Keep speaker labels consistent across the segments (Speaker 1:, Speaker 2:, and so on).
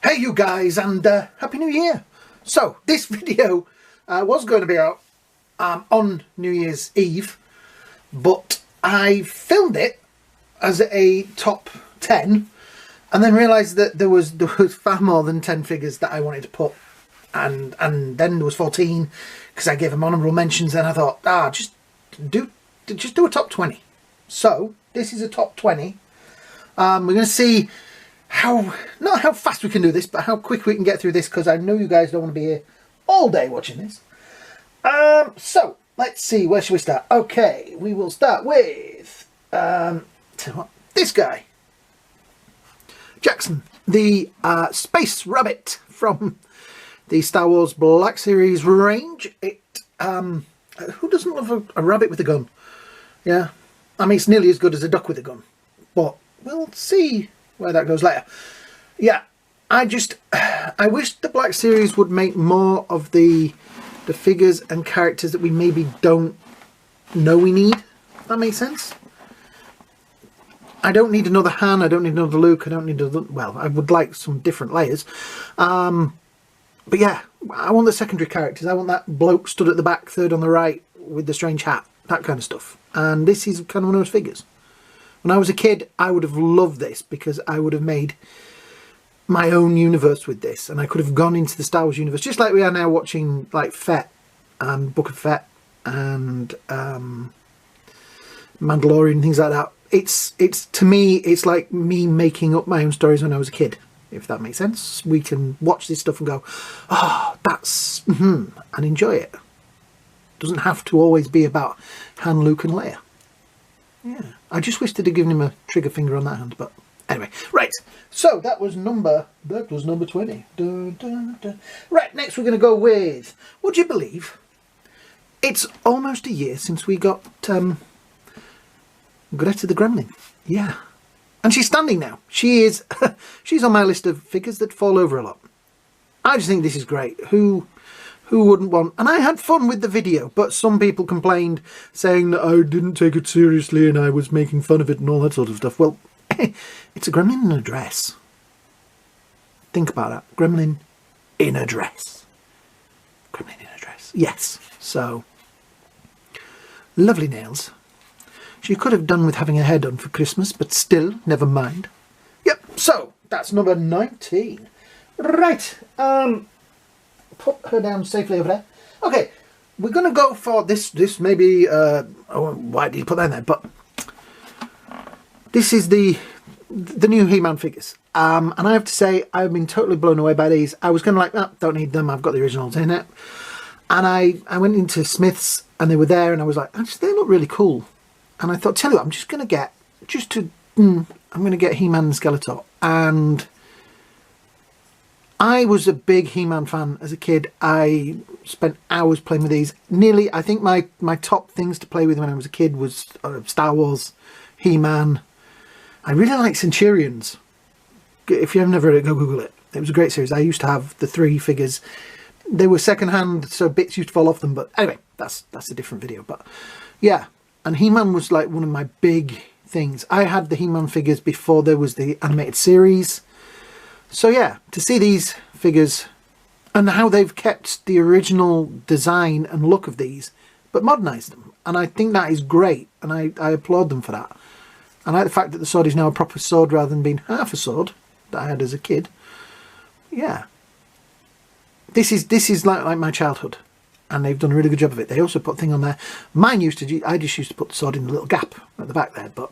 Speaker 1: Hey you guys, and Happy New Year! So, this video was going to be out on New Year's Eve, but I filmed it as a top 10 and then realised that there was far more than 10 figures that I wanted to put, and then there was 14 because I gave them honourable mentions, and I thought, just do a top 20. So, this is a top 20. We're going to see not how fast we can do this, but how quick we can get through this, because I know you guys don't want to be here all day watching this. So let's see, where should we start? Okay, we will start with this guy, Jackson, the space rabbit from the Star Wars Black Series range. Who doesn't love a rabbit with a gun? Yeah, I mean, it's nearly as good as a duck with a gun, but we'll see where that goes later. Yeah, I wish the Black Series would make more of the figures and characters that we maybe don't know we need, if that makes sense. I don't need another Han, I don't need another Luke, I don't need another, well, I would like some different layers. But yeah, I want the secondary characters. I want that bloke stood at the back, third on the right, with the strange hat, that kind of stuff. And this is kind of one of those figures. When I was a kid, I would have loved this, because I would have made my own universe with this, and I could have gone into the Star Wars universe, just like we are now watching, like, Fett and Book of Fett and Mandalorian and things like that. It's to me, it's like me making up my own stories when I was a kid, if that makes sense. We can watch this stuff and go, oh, that's, and enjoy it. Doesn't have to always be about Han, Luke and Leia. Yeah, I just wish they'd have given him a trigger finger on that hand, but anyway. Right, so that was number 20. Dun, dun, dun. Right, next we're going to go with, would you believe, it's almost a year since we got Greta the Gremlin. Yeah, and she's standing now. She is, she's on my list of figures that fall over a lot. I just think this is great. Who wouldn't want? And I had fun with the video, but some people complained, saying that I didn't take it seriously and I was making fun of it and all that sort of stuff. Well, it's a gremlin in a dress. Think about that. Gremlin in a dress. Gremlin in a dress. Yes. So, lovely nails. She could have done with having her hair done for Christmas, but still, never mind. Yep, so, that's number 19. Right, put her down safely over there. Okay, we're going to go for this maybe, oh, why did you put that in there? But this is the new He-Man figures. And I have to say, I've been totally blown away by these. I was kind of like, oh, don't need them, I've got the originals in it. And I went into Smith's and they were there, and I was like, actually, they look really cool. And I thought, tell you what, I'm just going to get, I'm going to get He-Man and Skeletor. And I was a big He-Man fan as a kid. I spent hours playing with these. Nearly, I think my top things to play with when I was a kid was Star Wars, He-Man. I really like Centurions. If you've never heard it, go Google it. It was a great series. I used to have the 3 figures. They were second-hand, so bits used to fall off them. But anyway, that's a different video. But yeah, and He-Man was like one of my big things. I had the He-Man figures before there was the animated series. So yeah, to see these figures and how they've kept the original design and look of these, but modernised them. And I think that is great, and I applaud them for that. And I like the fact that the sword is now a proper sword rather than being half a sword that I had as a kid. Yeah. This is like my childhood, and they've done a really good job of it. They also put a thing on there. Mine I just used to put the sword in the little gap at the back there, but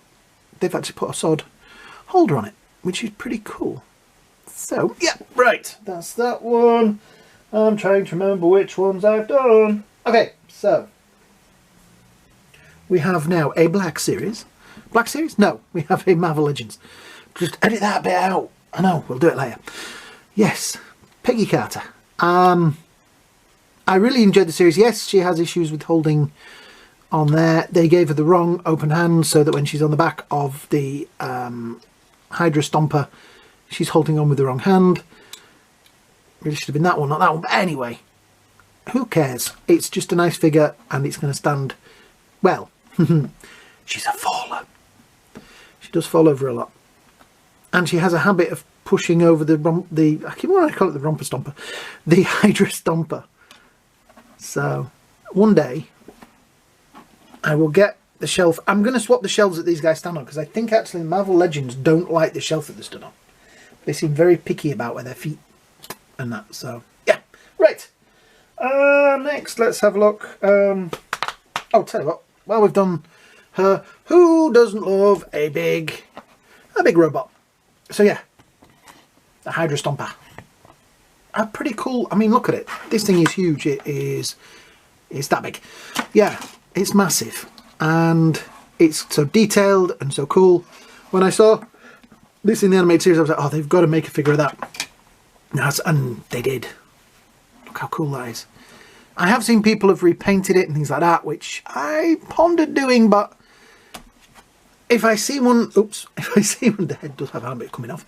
Speaker 1: they've actually put a sword holder on it, which is pretty cool. So, yeah, right, that's that one. I'm trying to remember which ones I've done. Okay, so we have now a Black Series. Black Series? No, we have a Marvel Legends. Just edit that bit out. I know, we'll do it later. Yes, Peggy Carter. I really enjoyed the series. Yes, she has issues with holding on there. They gave her the wrong open hand, so that when she's on the back of the Hydra Stomper, she's holding on with the wrong hand. Really should have been that one, not that one. But anyway, who cares? It's just a nice figure, and it's going to stand well. She's a faller. She does fall over a lot. And she has a habit of pushing over I keep wanting to call it the romper stomper, the Hydra Stomper. So one day I will get the shelf. I'm going to swap the shelves that these guys stand on, because I think actually Marvel Legends don't like the shelf that they stood on. They seem very picky about where their feet and that. So yeah, right. Next, let's have a look. I'll tell you what. Well, we've done her. Who doesn't love a big robot? So yeah, the Hydra Stomper. Pretty cool. I mean, look at it. This thing is huge. It's that big. Yeah, it's massive, and it's so detailed and so cool. When I saw this in the animated series, I was like, oh, they've got to make a figure of that. And they did. Look how cool that is. I have seen people have repainted it and things like that, which I pondered doing, but if I see one, oops, if I see one, the head does have a bit coming off.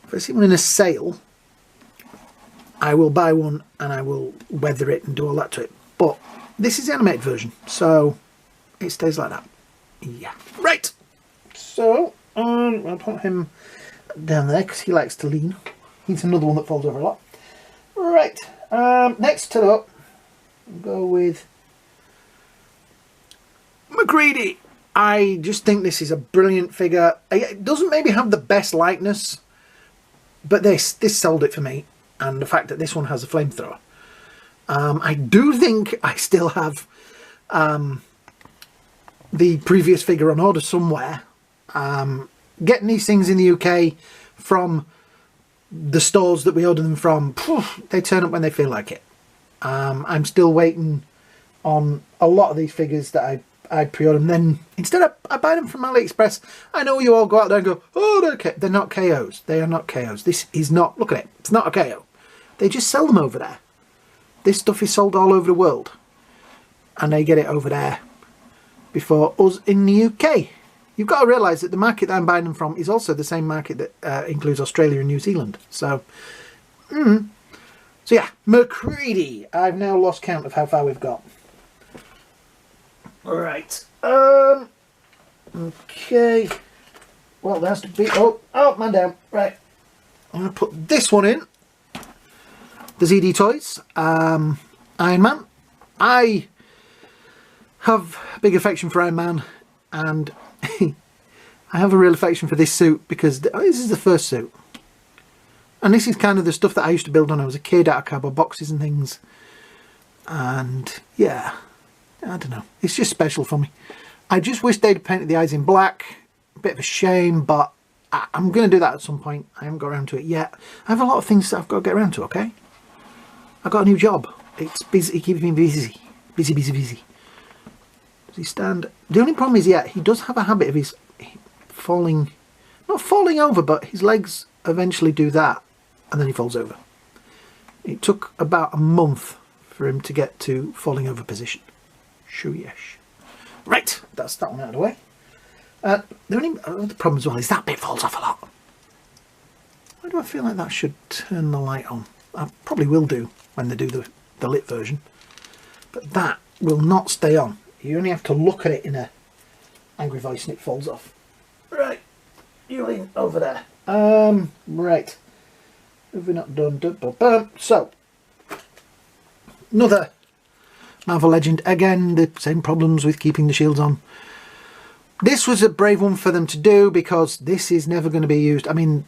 Speaker 1: If I see one in a sale, I will buy one and I will weather it and do all that to it. But this is the animated version, so it stays like that. Yeah. Right. So, I'll put him down there because he likes to lean. He's another one that falls over a lot. Right. Next to up, we'll go with McCready. I just think this is a brilliant figure. It doesn't maybe have the best likeness, but this sold it for me. And the fact that this one has a flamethrower. I do think I still have the previous figure on order somewhere. Getting these things in the UK from the stores that we order them from, they turn up when they feel like it. I'm still waiting on a lot of these figures that I pre-order, and then instead I buy them from AliExpress. I know you all go out there and go, oh, they're not KOs. They are not KOs. This is not, look at it, it's not a KO. They just sell them over there. This stuff is sold all over the world, and they get it over there before us in the UK. You've got to realise that the market that I'm buying them from is also the same market that includes Australia and New Zealand. So, so yeah, McCready. I've now lost count of how far we've got. All right. Okay. Well, there has to be. Oh, man down. Right. I'm going to put this one in. The ZD Toys. Iron Man. I have a big affection for Iron Man, and I have a real affection for this suit because this is the first suit. And this is kind of the stuff that I used to build when I was a kid out of cardboard boxes and things. And yeah, I don't know. It's just special for me. I just wish they'd painted the eyes in black. A bit of a shame, but I'm going to do that at some point. I haven't got around to it yet. I have a lot of things that I've got to get around to, okay? I've got a new job. It's busy. It keeps me busy. Busy. Does he stand? The only problem is, yeah, he does have a habit of his falling, not falling over, but his legs eventually do that, and then he falls over. It took about a month for him to get to falling over position. Shoo-yesh. Right, that's that one out of the way. The only other problem as well is that bit falls off a lot. Why do I feel like that should turn the light on? I probably will do when they do the lit version. But that will not stay on. You only have to look at it in a angry voice and it falls off. Right, you lean over there. Right. Have we not done? So, another Marvel Legend. Again, the same problems with keeping the shields on. This was a brave one for them to do because this is never going to be used, I mean,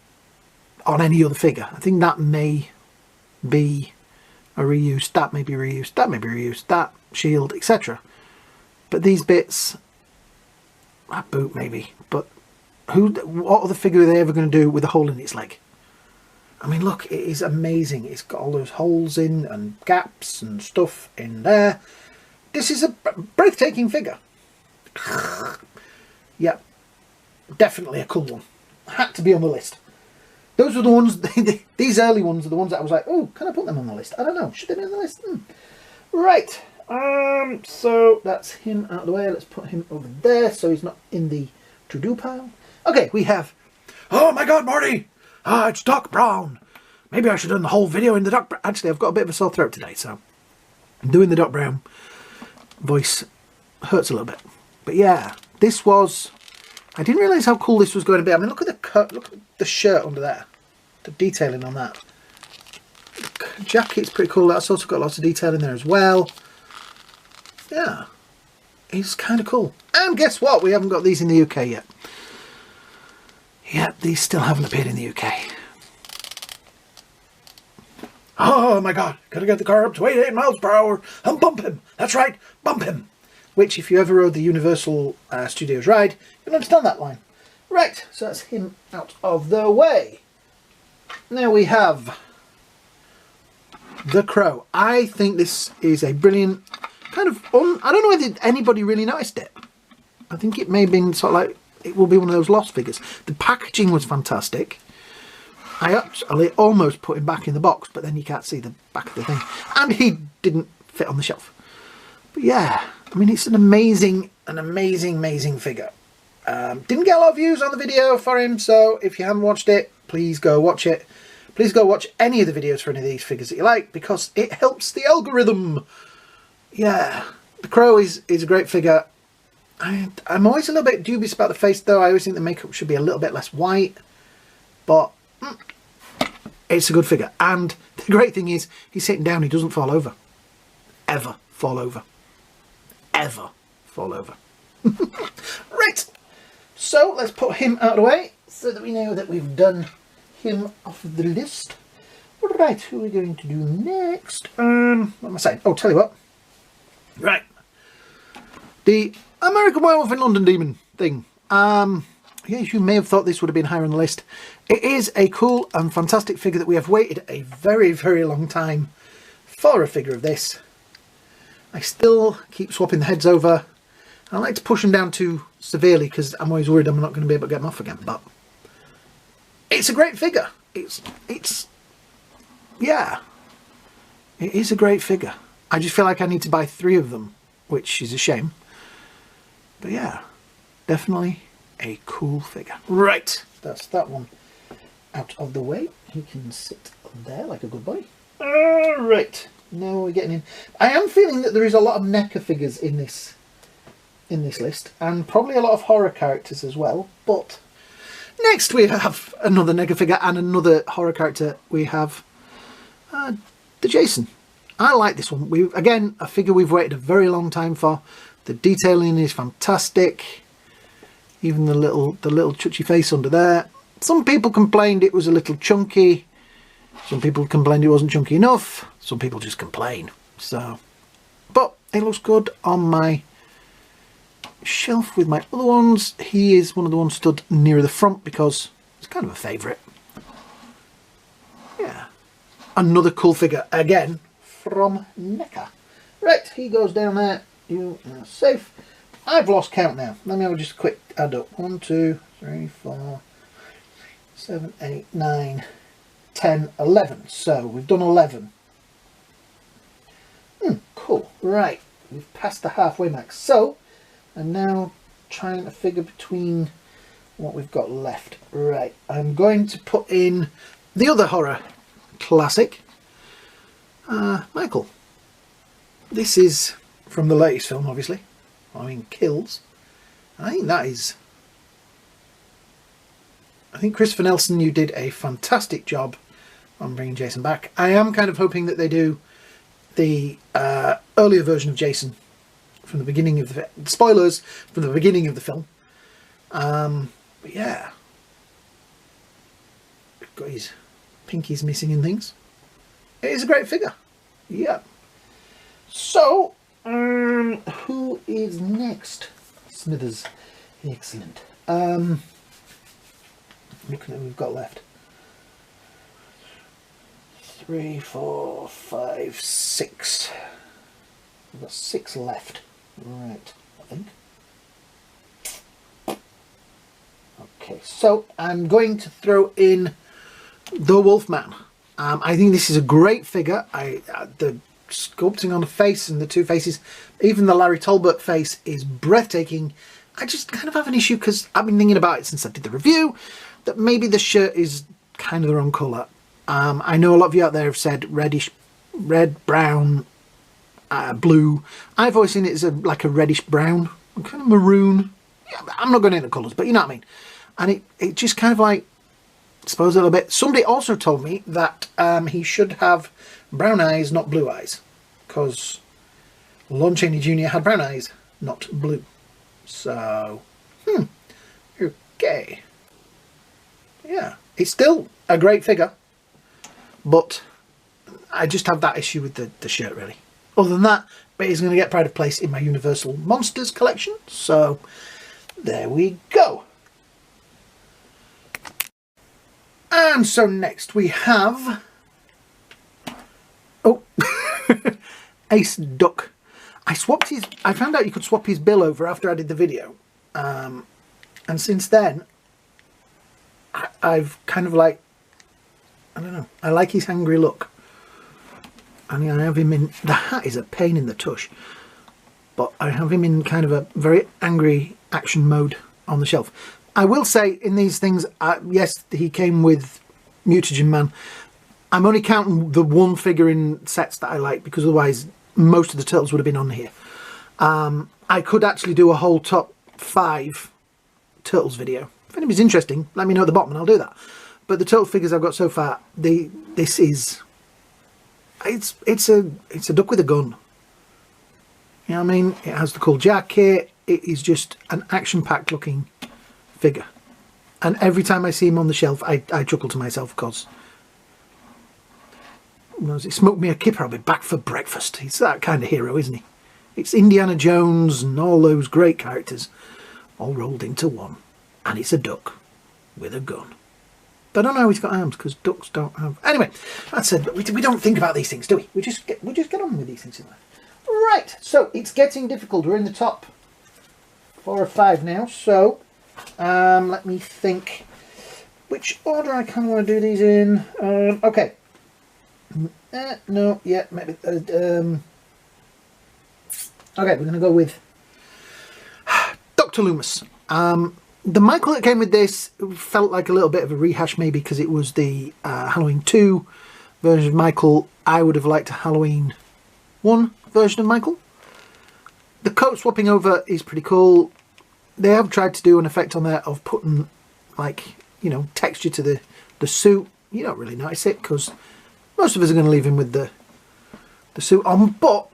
Speaker 1: on any other figure. I think that may be a reuse, that may be reused, that may be reused, that shield, etc. But these bits, that boot maybe, but what other figure are they ever going to do with a hole in its leg? I mean, look, it is amazing. It's got all those holes in and gaps and stuff in there. This is a breathtaking figure. Yeah, definitely a cool one. Had to be on the list. Those were the ones, these early ones are the ones that I was like, oh, can I put them on the list? I don't know, should they be on the list? Right, so that's him out of the way. Let's put him over there so he's not in the to-do pile. Okay, we have, oh my god, Marty! It's Doc Brown. Maybe I should have done the whole video in the Doc Brown. Actually, I've got a bit of a sore throat today, so doing the Doc Brown voice hurts a little bit. But yeah, this was, I didn't realise how cool this was going to be. I mean, look at the shirt under there. The detailing on that. The jacket's pretty cool. That's also got lots of detail in there as well. Yeah. It's kind of cool. And guess what? We haven't got these in the UK yet. Yep, these still haven't appeared in the UK. Oh my god, gotta get the car up to 88 miles per hour and bump him. That's right, bump him. Which, if you ever rode the Universal Studios ride, you'll understand that line. Right, so that's him out of the way. Now we have the Crow. I think this is a brilliant kind of... I don't know whether anybody really noticed it. I think it may have been sort of like... It will be one of those lost figures. The packaging was fantastic. I actually almost put him back in the box, but then you can't see the back of the thing. And he didn't fit on the shelf. But yeah, I mean, it's an amazing figure. Didn't get a lot of views on the video for him, so if you haven't watched it, please go watch it. Please go watch any of the videos for any of these figures that you like, because it helps the algorithm. Yeah, the Crow is a great figure. I'm always a little bit dubious about the face, though. I always think the makeup should be a little bit less white, but it's a good figure. And the great thing is, he's sitting down, he doesn't fall over. Ever fall over. Ever fall over. Right, so let's put him out of the way so that we know that we've done him off of the list. Right, who are we going to do next? What am I saying? Oh, tell you what. Right, the American Werewolf in London Demon thing. Yeah, you may have thought this would have been higher on the list. It is a cool and fantastic figure that we have waited a very, very long time for a figure of this. I still keep swapping the heads over. I like to push them down too severely because I'm always worried I'm not going to be able to get them off again. But it's a great figure. Yeah, it is a great figure. I just feel like I need to buy 3 of them, which is a shame. But yeah, definitely a cool figure. Right, that's that one out of the way. He can sit there like a good boy. Alright, now we're getting in. I am feeling that there is a lot of NECA figures in this list, and probably a lot of horror characters as well. But next we have another NECA figure and another horror character. We have the Jason. I like this one. Again, a figure we've waited a very long time for. The detailing is fantastic. Even the little chuchy face under there. Some people complained it was a little chunky. Some people complained it wasn't chunky enough. Some people just complain. So, but it looks good on my shelf with my other ones. He is one of the ones stood nearer the front because it's kind of a favourite. Yeah. Another cool figure again from NECA. Right, he goes down there. You are safe. I've lost count now. Let me have just a quick add up. 1, 2, 3, 4, 7, 8, 9, 10, 11. So we've done 11. Cool. Right. We've passed the halfway mark. So I'm now trying to figure between what we've got left. Right. I'm going to put in the other horror classic, Michael. This is from the latest film, obviously. I mean, Kills. I think that is... I think Christopher Nelson, you did a fantastic job on bringing Jason back. I am kind of hoping that they do the earlier version of Jason from the beginning of the... Spoilers from the beginning of the film. But yeah. Got his pinkies missing and things. It is a great figure. Yeah. So, who is next? Smithers. Excellent. Looking at what we've got left. 3, 4, 5, 6. We've got 6 left. Right, I think. Okay, so I'm going to throw in the Wolfman. I think this is a great figure. The sculpting on the face and the 2 faces, even the Larry Talbot face, is breathtaking. I just kind of have an issue because I've been thinking about it since I did the review, that maybe the shirt is kind of the wrong colour. I know a lot of you out there have said reddish, red, brown, blue. I've always seen it as like a reddish brown, kind of maroon. Yeah, I'm not going into colours, but you know what I mean. And it just kind of like suppose a little bit. Somebody also told me that he should have brown eyes, not blue eyes, because Lon Chaney Jr. had brown eyes, not blue. So, okay. Yeah, it's still a great figure, but I just have that issue with the shirt, really. Other than that, but he's going to get pride of place in my Universal Monsters collection, so there we go. And so next we have... oh, Ace Duck. I found out you could swap his bill over after I did the video. And since then, I've kind of like, I don't know, I like his angry look. And I have him in, the hat is a pain in the tush, but I have him in kind of a very angry action mode on the shelf. I will say in these things, yes, he came with Mutagen Man. I'm only counting the one figure in sets that I like, because otherwise most of the turtles would have been on here. I could actually do a whole top 5 turtles video. If anybody's interesting, let me know at the bottom and I'll do that. But the turtle figures I've got so far, this is... It's a duck with a gun. You know what I mean? It has the cool jacket. It is just an action-packed looking figure. And every time I see him on the shelf, I chuckle to myself, because as he smoked me a kipper, I'll be back for breakfast. He's that kind of hero, isn't he? It's Indiana Jones and all those great characters all rolled into one. And it's a duck with a gun. But I don't know how he's got arms, because ducks don't have... Anyway, that's it. We don't think about these things, do we? We just get on with these things in life. Right, so it's getting difficult. We're in the top 4 or 5 now. So let me think which order I kind of want to do these in. Okay. No, yeah, maybe. Okay, we're going to go with Dr. Loomis. The Michael that came with this felt like a little bit of a rehash, maybe because it was the Halloween 2 version of Michael. I would have liked a Halloween 1 version of Michael. The coat swapping over is pretty cool. They have tried to do an effect on there of putting, like, you know, texture to the suit. You don't really notice it, because most of us are going to leave him with the suit on. But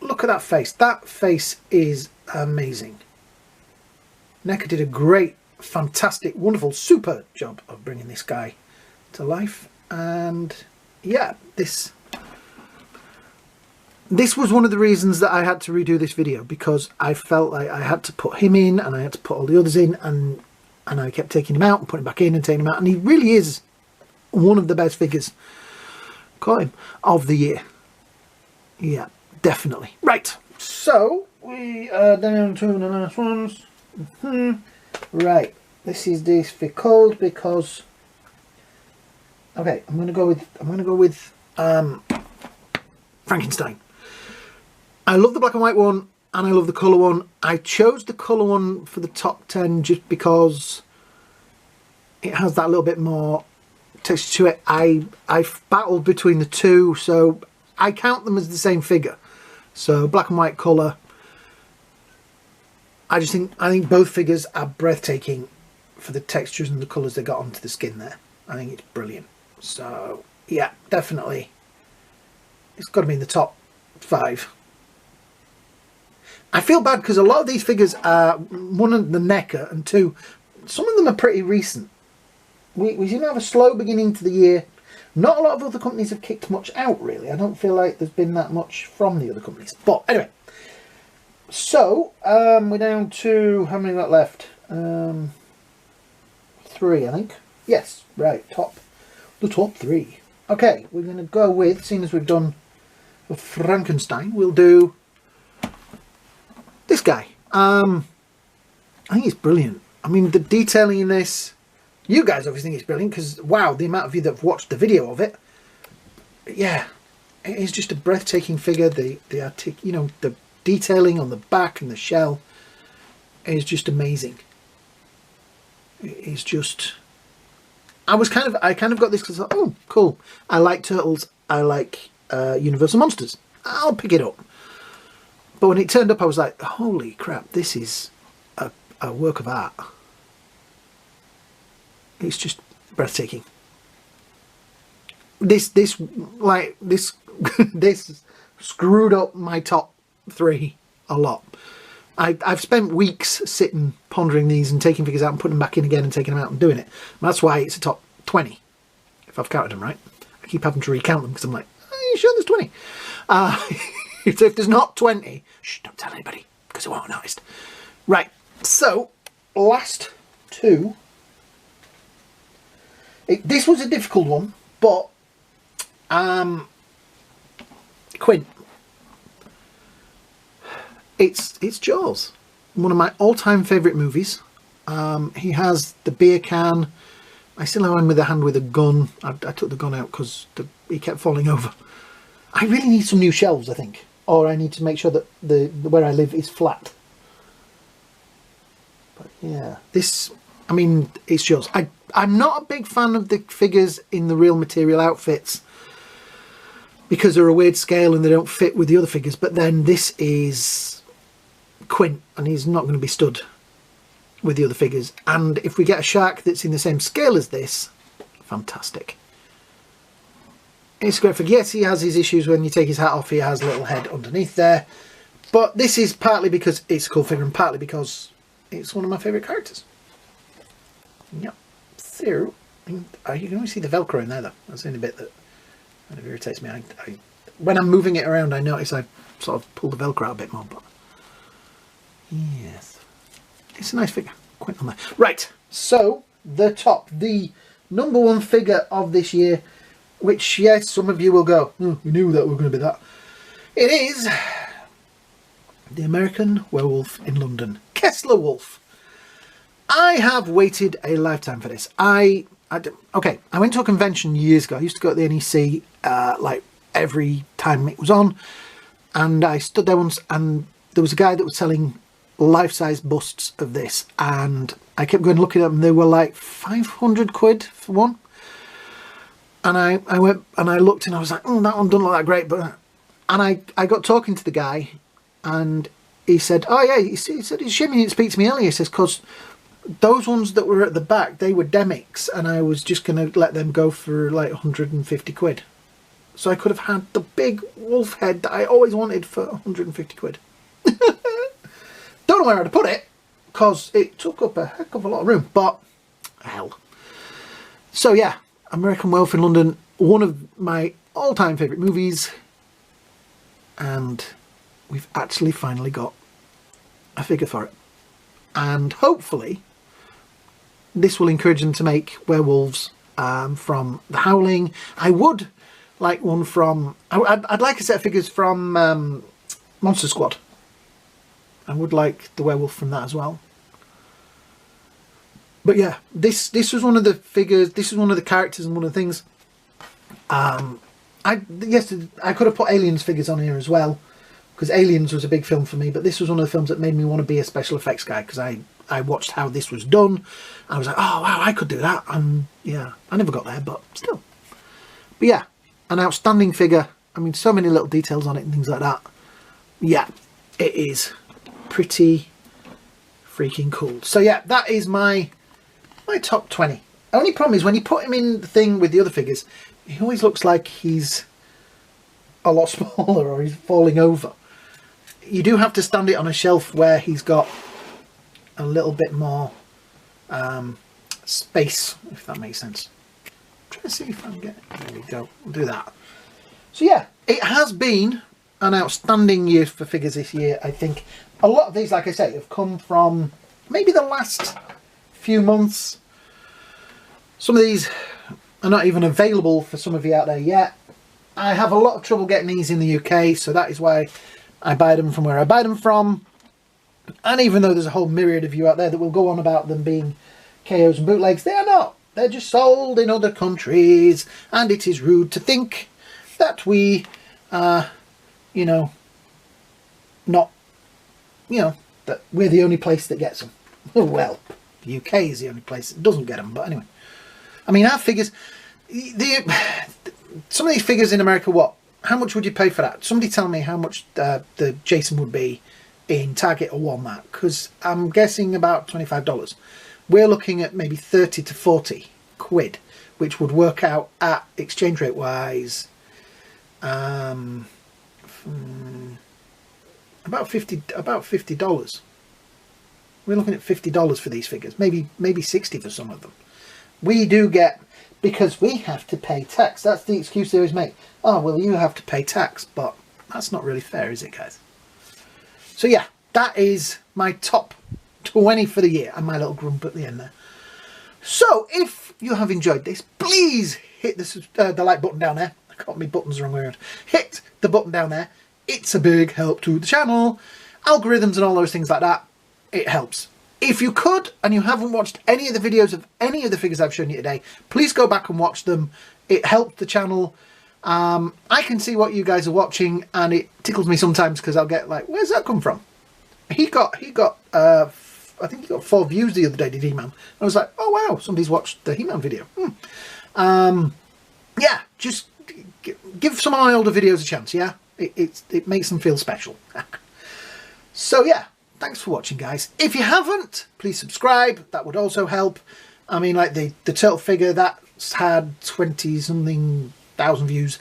Speaker 1: look at that face. That face is amazing. NECA did a great, fantastic, wonderful, super job of bringing this guy to life. And yeah, this was one of the reasons that I had to redo this video, because I felt like I had to put him in and I had to put all the others in, and I kept taking him out and putting him back in and taking him out, and he really is one of the best figures, call him, of the year. Yeah, definitely. Right, so we are down to the last ones. Right, this is difficult because, okay, I'm gonna go with Frankenstein. I love the black and white one and I love the colour one. I chose the colour one for the top 10 just because it has that little bit more texture to it. I've battled between the two, so I count them as the same figure. So black and white colour. I think both figures are breathtaking for the textures and the colours they got onto the skin there. I think it's brilliant. So yeah, definitely. It's got to be in the top 5. I feel bad because a lot of these figures are, one of the NECA, and 2, some of them are pretty recent. We seem to have a slow beginning to the year. Not a lot of other companies have kicked much out, really. I don't feel like there's been that much from the other companies. But anyway. So, we're down to, how many we got left? 3, I think. Yes, right, the top 3. Okay, we're going to go with, seeing as we've done Frankenstein, we'll do this guy. I think he's brilliant. I mean, the detailing in this, you guys obviously think it's brilliant, because, wow, the amount of you that have watched the video of it, yeah, it is just a breathtaking figure. The detailing on the back and the shell is just amazing. It's just, I kind of got this because I thought, oh, cool. I like turtles. I like Universal Monsters. I'll pick it up. But when it turned up, I was like, holy crap, this is a work of art. It's just breathtaking. This this screwed up my top 3 a lot. I've spent weeks sitting pondering these and taking figures out and putting them back in again and taking them out and doing it. And that's why it's a top 20, if I've counted them right. I keep having to recount them because I'm like, are you sure there's 20? So if there's not 20, shh, don't tell anybody because I won't have noticed. Right, so last 2. This was a difficult one, but Quint. It's Jaws, one of my all-time favourite movies. He has the beer can. I still have him with a hand with a gun. I took the gun out because he kept falling over. I really need some new shelves, I think, or I need to make sure that the where I live is flat. But yeah, this, I mean, it's Jaws. I'm not a big fan of the figures in the real material outfits because they're a weird scale and they don't fit with the other figures. But then this is Quint, and he's not going to be stood with the other figures. And if we get a shark that's in the same scale as this, fantastic. It's a great figure. Yes, he has his issues when you take his hat off. He has a little head underneath there, but this is partly because it's a cool figure and partly because it's one of my favourite characters. Yep. So you can only see the Velcro in there though. That's the only bit that kind of irritates me. When I'm moving it around, I notice I sort of pull the Velcro out a bit more, but yes, it's a nice figure. Quint on there. Right, so the number 1 figure of this year, which, yes, some of you will go, we knew that we were going to be that. It is the American Werewolf in London, Kessler Wolf. I have waited a lifetime for this. Okay, I went to a convention years ago. I used to go to the NEC like every time it was on, and I stood there once, and there was a guy that was selling life-size busts of this, and I kept going looking at them. They were like 500 quid for one, and I went and I looked and I was like, oh, that one doesn't look that great, but and I got talking to the guy, and he said, oh yeah, he said it's a shame he didn't speak to me earlier. He says, because those ones that were at the back, they were demics, and I was just going to let them go for like 150 quid. So I could have had the big wolf head that I always wanted for 150 quid. Don't know where to put it, because it took up a heck of a lot of room, but hell. So yeah, American Werewolf in London, one of my all-time favourite movies, and we've actually finally got a figure for it. And hopefully this will encourage them to make werewolves from The Howling. I would like one from... I'd like a set of figures from Monster Squad. I would like the werewolf from that as well. But yeah, this was one of the figures, this was one of the characters and one of the things. Yes, I could have put Aliens figures on here as well, because Aliens was a big film for me, but this was one of the films that made me want to be a special effects guy, because I watched how this was done. I was like, oh wow, I could do that. And yeah, I never got there, but still. But yeah, an outstanding figure. I mean, so many little details on it and things like that. Yeah, it is pretty freaking cool. So yeah, that is my top 20. Only problem is when you put him in the thing with the other figures, he always looks like he's a lot smaller or he's falling over. You do have to stand it on a shelf where he's got a little bit more space, if that makes sense. I'm trying to see if I can get it. There we go. We'll do that. So yeah, it has been an outstanding year for figures this year. I think a lot of these, like I say, have come from maybe the last few months. Some of these are not even available for some of you out there yet. I have a lot of trouble getting these in the UK, so that is why I buy them from where I buy them from. And even though there's a whole myriad of you out there that will go on about them being KOs and bootlegs, they are not. They're just sold in other countries, and it is rude to think that we are, you know, not, you know, that we're the only place that gets them. Well, the UK is the only place that doesn't get them, but anyway. I mean, our figures, some of these figures in America, what? How much would you pay for that? Somebody tell me how much the Jason would be in Target or Walmart, because I'm guessing about $25. We're looking at maybe 30 to 40 quid. which would work out at exchange rate wise about $50. We're looking at $50 for these figures, maybe 60 for some of them. We do get, because we have to pay tax. That's the excuse they always make. Oh, well, you have to pay tax, but that's not really fair, is it, guys? So yeah, that is my top 20 for the year, and my little grump at the end there. So if you have enjoyed this, please hit the like button down there. I got my buttons the wrong way around. Hit the button down there. It's a big help to the channel. Algorithms and all those things like that, it helps. If you could, and you haven't watched any of the videos of any of the figures I've shown you today, please go back and watch them. It helped the channel. I can see what you guys are watching, and it tickles me sometimes because I'll get like, where's that come from? He got I think he got 4 views the other day, did He-Man. I was like, oh wow, somebody's watched the He-Man video. Yeah, just give some of my older videos a chance, yeah? It makes them feel special. So yeah, thanks for watching, guys. If you haven't, please subscribe. That would also help. I mean, like the turtle figure, that's had 20-something thousand views.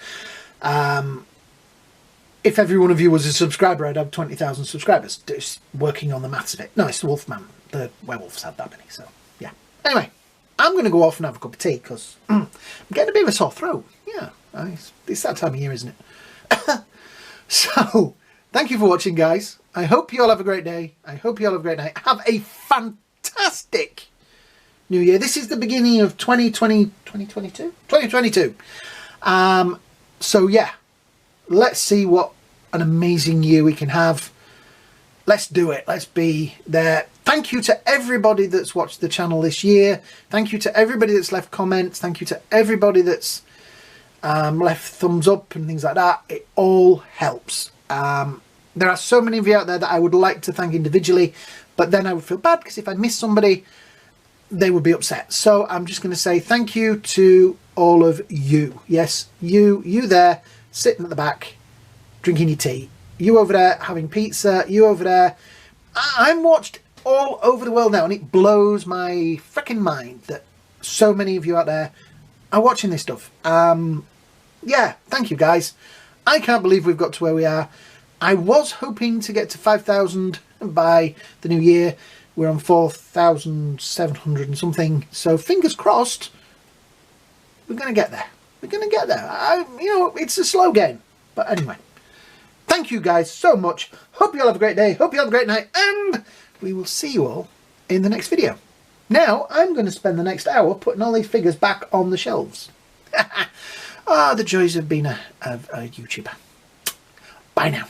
Speaker 1: If every one of you was a subscriber, I'd have 20,000 subscribers. Just working on the maths of it. No, it's the Wolfman. The Werewolf's had that many, so yeah. Anyway, I'm going to go off and have a cup of tea because I'm getting a bit of a sore throat. Yeah, it's that time of year, isn't it? So, thank you for watching, guys. I hope you all have a great day. I hope you all have a great night. Have a fantastic New Year. This is the beginning of 2022? 2022. So yeah, let's see what an amazing year we can have. Let's do it. Let's be there. Thank you to everybody that's watched the channel this year. Thank you to everybody that's left comments. Thank you to everybody that's left thumbs up and things like that. It all helps. There are so many of you out there that I would like to thank individually, but then I would feel bad because if I miss somebody, they would be upset. So I'm just going to say thank you to all of you. Yes, you there sitting at the back drinking your tea, you over there having pizza, you over there. I'm watched all over the world now, and it blows my freaking mind that so many of you out there are watching this stuff. Yeah, thank you, guys. I can't believe we've got to where we are. I was hoping to get to 5,000 by the new year. We're on 4,700 and something, so fingers crossed we're going to get there. We're going to get there. You know, it's a slow game, but anyway. Thank you guys so much. Hope you all have a great day. Hope you all have a great night, and we will see you all in the next video. Now, I'm going to spend the next hour putting all these figures back on the shelves. Ah, the joys of being a YouTuber. Bye now.